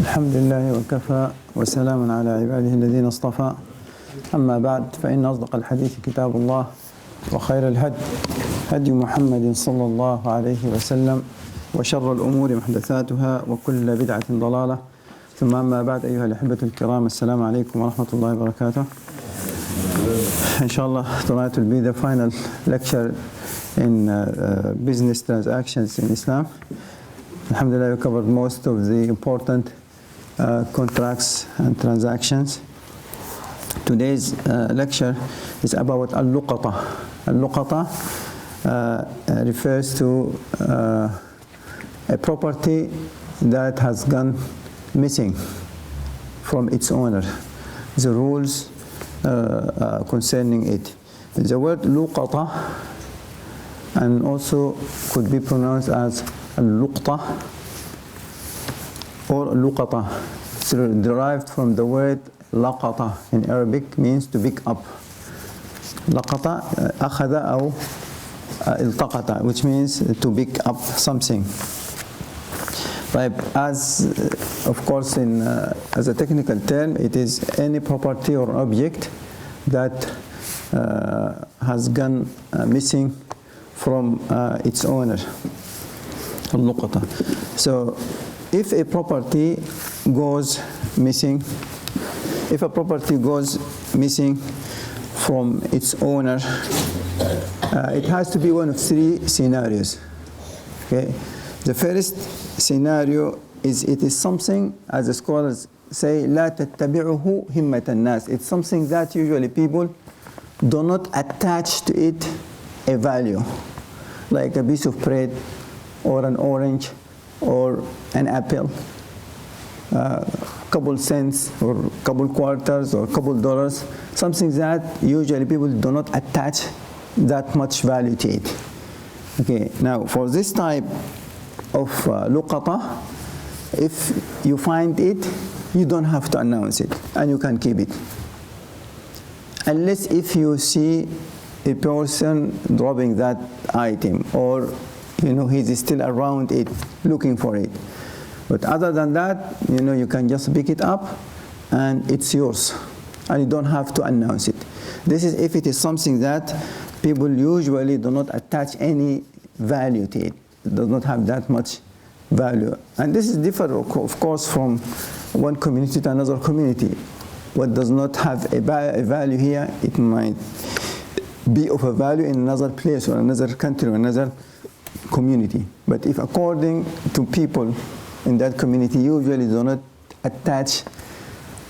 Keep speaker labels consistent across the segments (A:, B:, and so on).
A: الحمد لله وكفى وسلام على عباده الذين اصطفى أما بعد فإن أصدق الحديث كتاب الله وخير الهدي هدي محمد صلى الله عليه وسلم وشر الأمور محدثاتها وكل بدعة ضلالة ثم أما بعد أيها الأحبة الكرام السلام عليكم ورحمة الله وبركاته. Inshallah, tonight will be the final lecture in business transactions in Islam. Alhamdulillah, we covered most of the important contracts and transactions. Today's lecture is about al-luqata. Al-luqata refers to a property that has gone missing from its owner. The rules concerning it. The word luqata and also could be pronounced as al-luqta or luqata. It's derived from the word laqata in Arabic, means to pick up. Laqata akhadha aw iltaqata, which means to pick up something. But as of course as a technical term, it is any property or object that has gone missing from its owner. Al-luqata. So if a property goes missing from its owner, it has to be one of three scenarios. Okay? The first scenario is it is something, as the scholars say, لا تتبعه همة الناس. It's something that usually people do not attach to it a value, like a piece of bread or an orange or an apple, couple cents or couple quarters or couple dollars, something that usually people do not attach that much value to it. Okay, now for this type of luqata, if you find it, you don't have to announce it and you can keep it. Unless if you see a person dropping that item, or he's still around it looking for it. But other than that, you can just pick it up and it's yours and you don't have to announce it. This is if it is something that people usually do not attach any value to it. It does not have that much value. And this is different, of course, from one community to another community. What does not have a value here, it might be of a value in another place or another country or another community. But if according to people in that community usually do not attach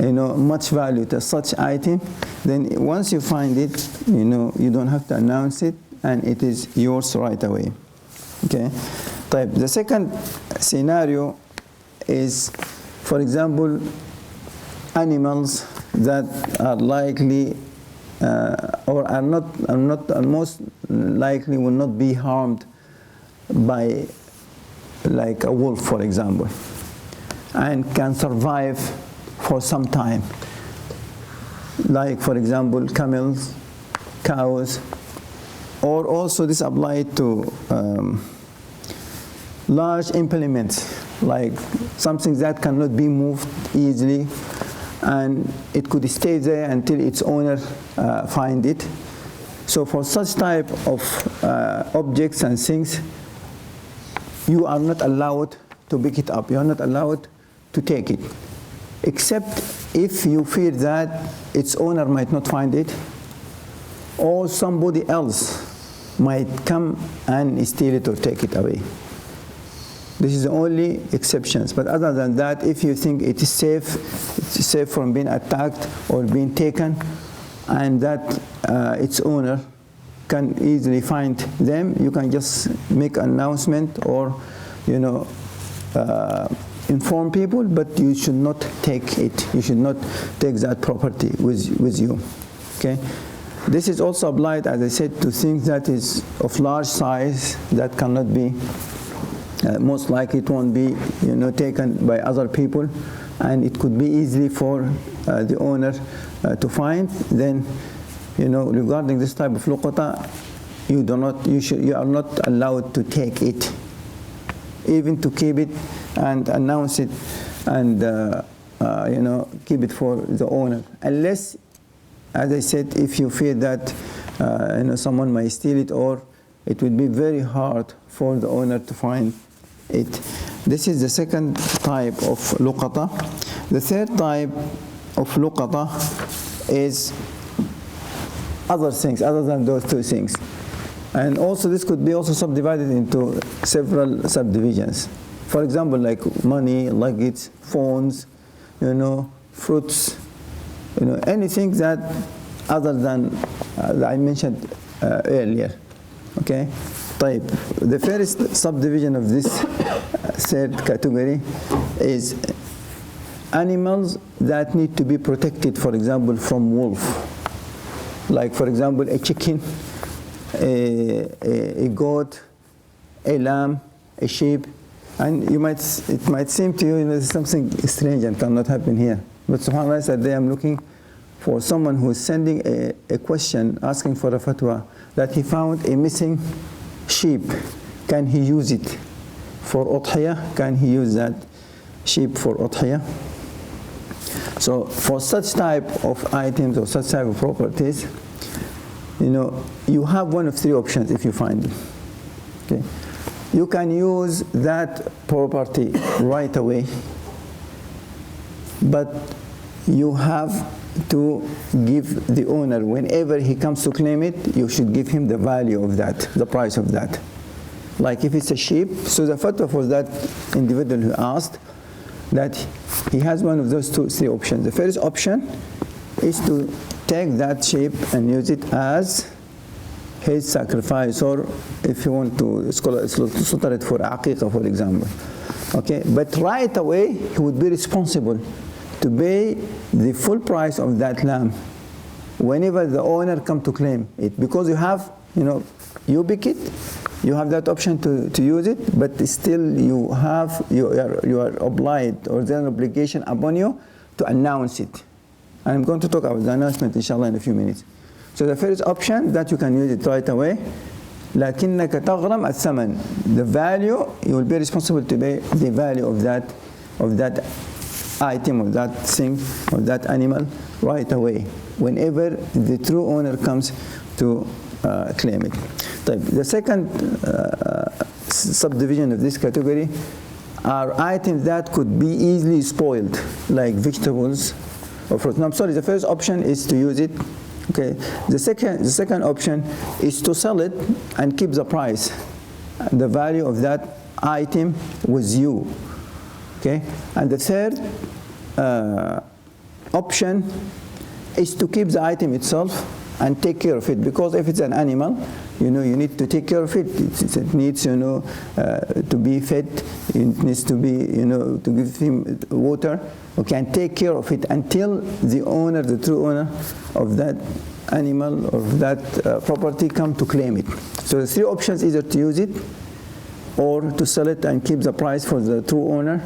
A: much value to such item, then once you find it, you don't have to announce it and it is yours right away. Okay. The second scenario is, for example, animals that are likely or are most likely will not be harmed by, like a wolf, for example, and can survive for some time. Like, for example, camels, cows, or also this applied to large implements, like something that cannot be moved easily, and it could stay there until its owner find it. So for such type of objects and things, you are not allowed to pick it up. You are not allowed to take it, except if you fear that its owner might not find it, or somebody else might come and steal it or take it away. This is the only exceptions. But other than that, if you think it is safe from being attacked or being taken, and that its owner can easily find them, you can just make an announcement or inform people, but you should not take it. You should not take that property with you. Okay. This is also applied, as I said, to things that is of large size that cannot be, most likely it won't be, taken by other people, and it could be easily for the owner to find. Then, regarding this type of luqata, you are not allowed to take it, even to keep it and announce it and keep it for the owner, unless, as I said, if you fear that someone might steal it, or it would be very hard for the owner to find it. This is the second type of luqata. The third type of luqata is other things other than those two things. And also this could be also subdivided into several subdivisions. For example, like money, luggage, phones, fruits, anything that other than that I mentioned earlier. Okay? Type. The first subdivision of this third category is animals that need to be protected, for example, from wolf. Like, for example, a chicken, a goat, a lamb, a sheep. And it might seem to you, there's something strange and cannot happen here. But subhanAllah, that day I'm looking for someone who is sending a question, asking for a fatwa, that he found a missing sheep. Can he use it for udhiyah? Can he use that sheep for udhiyah? So for such type of items or such type of properties, you have one of three options if you find it. Okay? You can use that property right away, but you have to give the owner, whenever he comes to claim it, you should give him the value of that, the price of that. Like if it's a sheep, so the fatwa for that individual who asked, that he has one of those three options. The first option is to take that sheep and use it as his sacrifice, or if you want to slaughter it for aqiqah, for example. Okay, but right away he would be responsible to pay the full price of that lamb whenever the owner come to claim it, because you have, you pick it, you have that option to use it, but still you are obliged, or there's an obligation upon you to announce it. And I'm going to talk about the announcement inshallah in a few minutes. So the first option, that you can use it right away. لكنك تغرم الثمن. The value, you will be responsible to pay the value of that item, of that thing, of that animal right away, whenever the true owner comes to claim it. The second subdivision of this category are items that could be easily spoiled, like vegetables or fruit. No, I'm sorry, the first option is to use it. Okay. The second option is to sell it and keep the price, the value of that item with you. Okay. And the third option is to keep the item itself and take care of it, because if it's an animal, you need to take care of it. It needs, to be fed. It needs to be, to give him water. Okay, and take care of it until the owner, the true owner of that animal or that property come to claim it. So the three options: either to use it, or to sell it and keep the price for the true owner,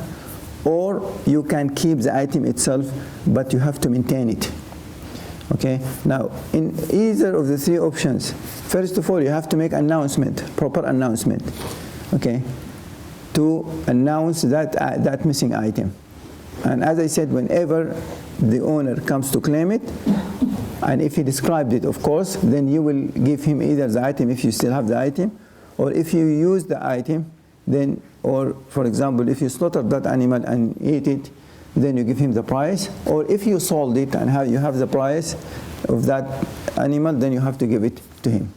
A: or you can keep the item itself, but you have to maintain it. Okay. Now, in either of the three options, first of all, you have to make announcement, proper announcement. Okay, to announce that missing item. And as I said, whenever the owner comes to claim it, and if he described it, of course, then you will give him either the item if you still have the item, or if you use the item, then, or for example, if you slaughtered that animal and ate it, then you give him the price. Or if you sold it and you have the price of that animal, then you have to give it to him.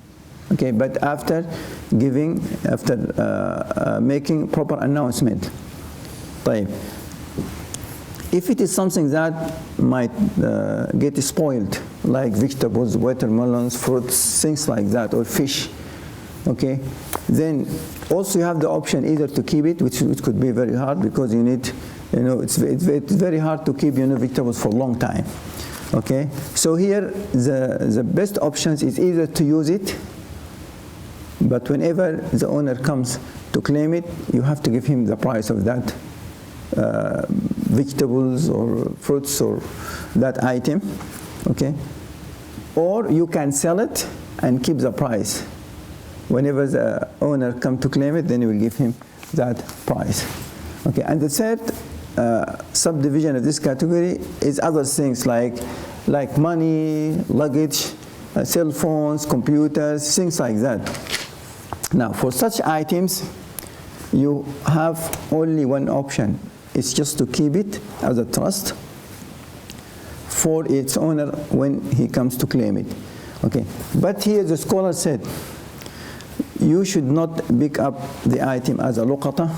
A: Okay, but after making proper announcement. If it is something that might get spoiled, like vegetables, watermelons, fruits, things like that, or fish, okay, then also you have the option either to keep it, which could be very hard, because you need, it's very hard to keep, vegetables for a long time. Okay, so here the best options is either to use it, but whenever the owner comes to claim it, you have to give him the price of that vegetables or fruits or that item. Okay, or you can sell it and keep the price. Whenever the owner comes to claim it, then you will give him that price. Okay, and the third subdivision of this category is other things like money, luggage, cell phones, computers, things like that. Now, for such items, you have only one option. It's just to keep it as a trust for its owner when he comes to claim it. Okay, but here the scholar said, you should not pick up the item as a luqata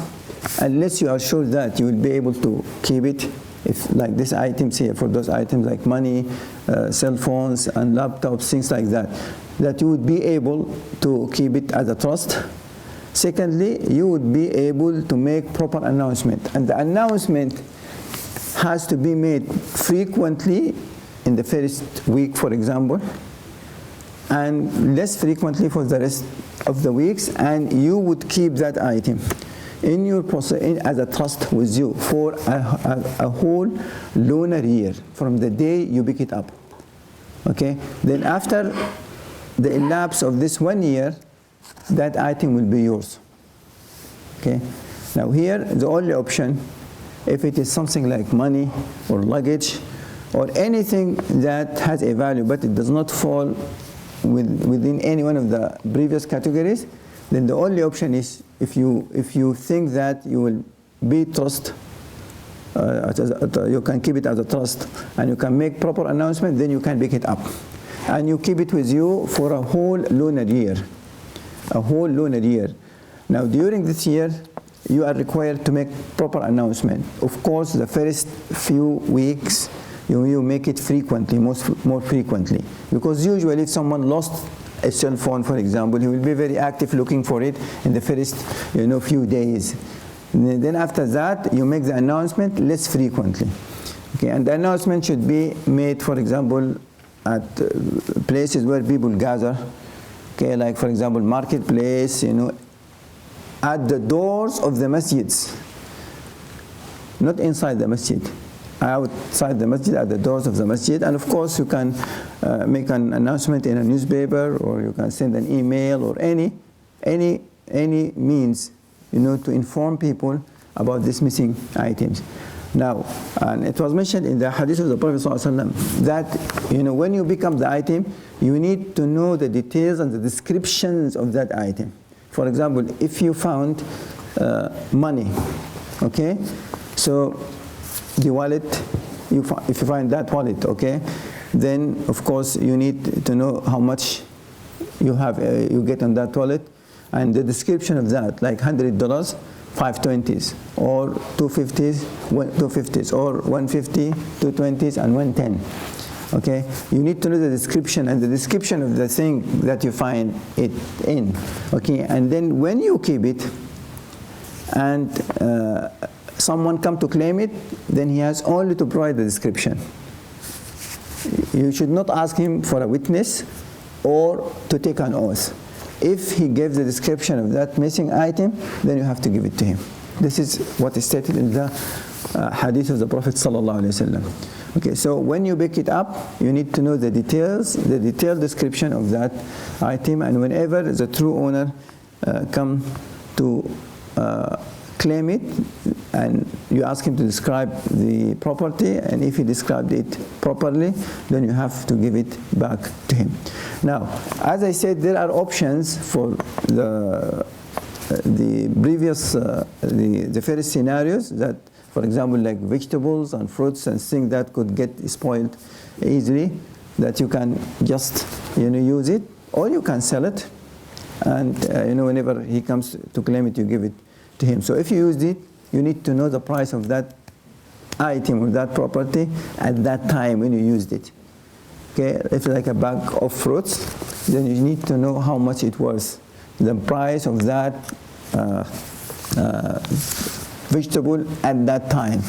A: unless you are sure that you will be able to keep it. If like these items here, for those items like money, cell phones and laptops, things like that, that you would be able to keep it as a trust. Secondly, you would be able to make proper announcement, and the announcement has to be made frequently in the first week, for example, and less frequently for the rest of the weeks, and you would keep that item in your as a trust with you for a whole lunar year from the day you pick it up. Okay, then after the elapse of this 1 year, that item will be yours. Okay, now here the only option, if it is something like money or luggage or anything that has a value but it does not fall within any one of the previous categories, then the only option is if you think that you will be trust, you can keep it as a trust and you can make proper announcement, then you can pick it up and you keep it with you for a whole lunar year. A whole lunar year. Now during this year you are required to make proper announcement. Of course, the first few weeks you make it frequently, more frequently, because usually if someone lost a cell phone, for example, he will be very active looking for it in the first few days. And then after that you make the announcement less frequently. Okay, and the announcement should be made, for example, at places where people gather. Okay, like for example marketplace, at the doors of the masjids, not inside the masjid, outside the masjid, at the doors of the masjid. And of course you can make an announcement in a newspaper, or you can send an email, or any means to inform people about these missing items. Now, and it was mentioned in the hadith of the Prophet ﷺ that when you pick up the item, you need to know the details and the descriptions of that item. For example, if you found money, okay, so the wallet, if you find that wallet, okay, then of course you need to know how much you get on that wallet, and the description of that, like $100, 5 20s, or 250s, or 150, 220s, and 110. Okay, you need to know the description and the description of the thing that you find it in. Okay, and then when you keep it, and someone come to claim it, then he has only to provide the description. You should not ask him for a witness or to take an oath. If he gives the description of that missing item, then you have to give it to him. This is what is stated in the hadith of the Prophet ﷺ. Okay, so when you pick it up, you need to know the details, the detailed description of that item, and whenever the true owner come to claim it, and you ask him to describe the property, and if he described it properly, then you have to give it back to him. Now, as I said, there are options for the previous, the first scenarios, that, for example, like vegetables and fruits and things that could get spoiled easily, that you can just use it, or you can sell it, and whenever he comes to claim it, you give it to him. So if you used it, you need to know the price of that item or that property at that time when you used it. Okay, if it's like a bag of fruits, then you need to know how much it was, the price of that vegetable at that time.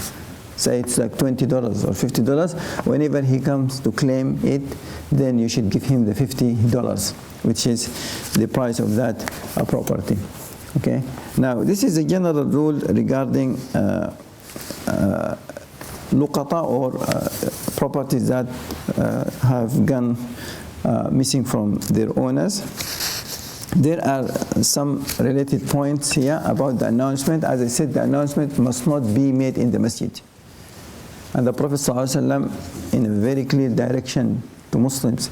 A: Say it's like $20 or $50. Whenever he comes to claim it, then you should give him the $50, which is the price of that property. Okay. Now, this is a general rule regarding luqata, or properties that have gone missing from their owners. there are some related points here about the announcement. As I said, the announcement must not be made in the masjid. And the Prophet ﷺ, in a very clear direction to Muslims,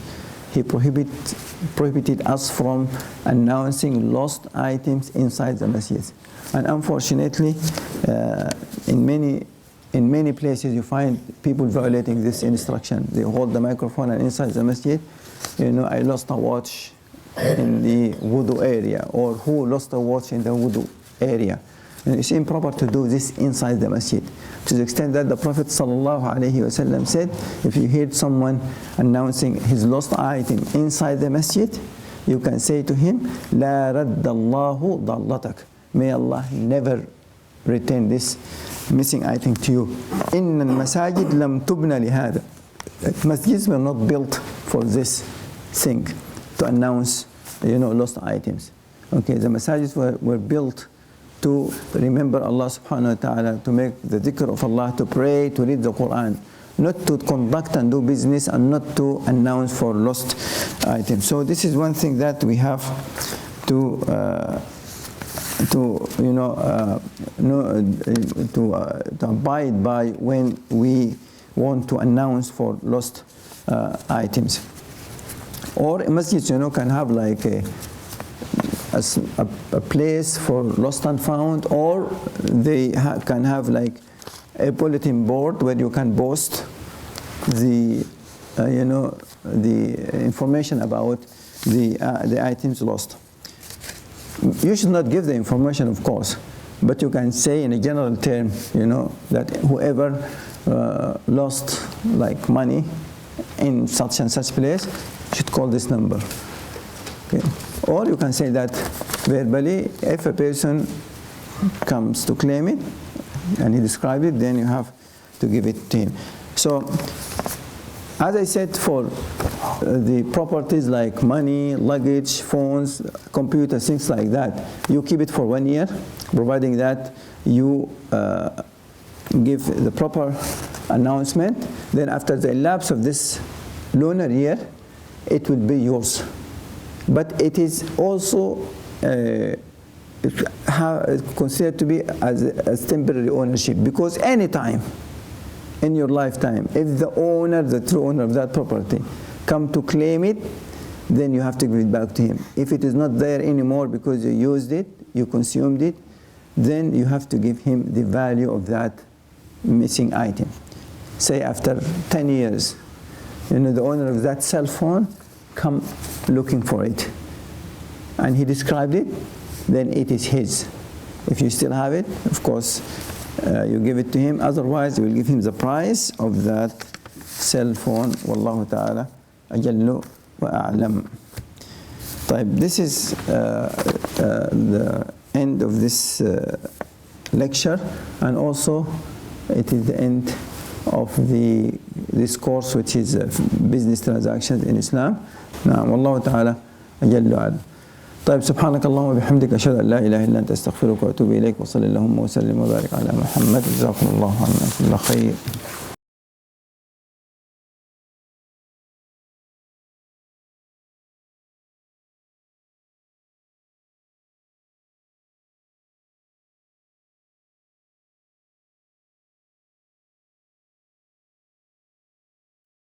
A: he prohibited us from announcing lost items inside the masjid. And unfortunately, in many places you find people violating this instruction. They hold the microphone and inside the masjid, I lost a watch in the wudu area, or who lost a watch in the wudu area. It's improper to do this inside the masjid, to the extent that the Prophet ﷺ said, if you hear someone announcing his lost item inside the masjid, you can say to him, لا رد الله ضالتك. May Allah never return this missing item to you. إن المساجد لم تبنى لهذا. Masjids were not built for this thing, to announce, lost items. Okay, the masajids were built to remember Allah subhanahu wa ta'ala, to make the dhikr of Allah, to pray, to read the Quran, not to conduct and do business, and not to announce for lost items. So this is one thing that we have to abide by when we want to announce for lost items. Or masjids, can have like a place for lost and found, or they can have like a bulletin board where you can post the information about the items lost. You should not give the information, of course, but you can say in a general term, that whoever lost like money in such and such place should call this number. Okay. Or you can say that verbally, if a person comes to claim it and he describes it, then you have to give it to him. So, as I said, for the properties like money, luggage, phones, computers, things like that, you keep it for 1 year, providing that you give the proper announcement. Then after the elapse of this lunar year, it will be yours. But it is also considered to be as temporary ownership, because any time in your lifetime, if the owner, the true owner of that property, come to claim it, then you have to give it back to him. If it is not there anymore because you used it, you consumed it, then you have to give him the value of that missing item. Say after 10 years, the owner of that cell phone come looking for it, and he described it, then it is his. If you still have it, of course, you give it to him. Otherwise, you will give him the price of that cell phone. Wallahu ta'ala ajallu wa a'lam. This is the end of this lecture, and also it is the end of this course, which is business transactions in Islam. نعم والله تعالى أجل وأعلم. طيب سبحانك اللهم وبحمدك أشهد أن لا إله إلا أنت أستغفرك وأتوب إليك وصلى اللهم وسلم وبارك على محمد. جزاكم الله عنا كل خير.